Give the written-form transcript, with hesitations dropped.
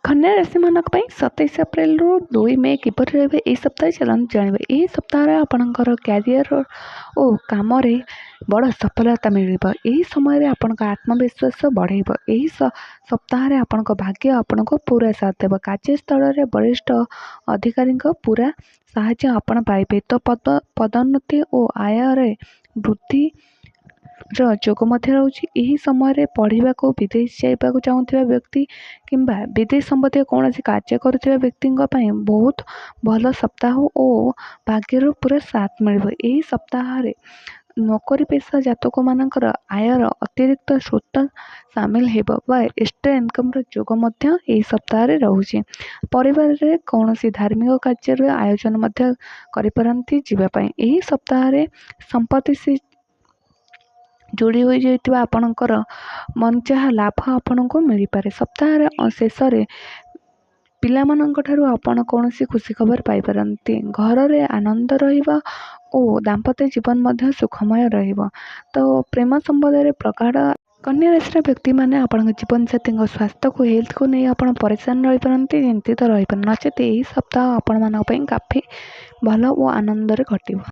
कन्या राशि मानक 27 एप्रिल रु 2 मे किपर रहे यह सप्ताह चलते जानवे। यह सप्ताह आपणकर क्यारियर और काम बड़ सफलता मिल यही समय आपण आत्मविश्वास बढ़ेब। यही सप्ताह आपण भाग्य आपण को पूरा साथ देव। कार्यस्थल में वरिष्ठ अधिकारी पूरा साहाय्य आपण पाइबे। तो पदोन्नति और आय वृद्धि जोग रही। यही समय पढ़ा को विदेश जावाक चाहूबा व्यक्ति किंबा विदेश संबंधी कौन कार्य करुवा व्यक्ति बहुत भल सप्ताह और भाग्यर पूरा साथ मिल। यही सप्ताह नौकरी पेशा जातक मानकर आयर अतिरिक्त स्रोत सामिल होगा। एक्स्ट्रा इनकम जोग यही सप्ताह रोचे। परिवार रे कौन धार्मिक कार्य आयोजन करपारती जीवाई। यही सप्ताह संपत्ति से जोड़ी हो जाइतिबा आपणकर मनचाहा लाभ आपण को मिल पारे। सप्ताह शेष पिलामानंक ठारू आपण कौन खुशी खबर पाइपारती। घर रे आनंद रहिबा और दाम्पत्य जीवन मध्य सुखमय रहिबा। तो प्रेम संबंध प्रगाढ़। कन्या राशि व्यक्ति मैंने आपण जीवन साथी स्वास्थ्य को हेल्थ को नहीं आप परेशान रही पारती चिंतित रही पारे नचेत यही सप्ताह आपण मान काफी भल और आनंद कटिब।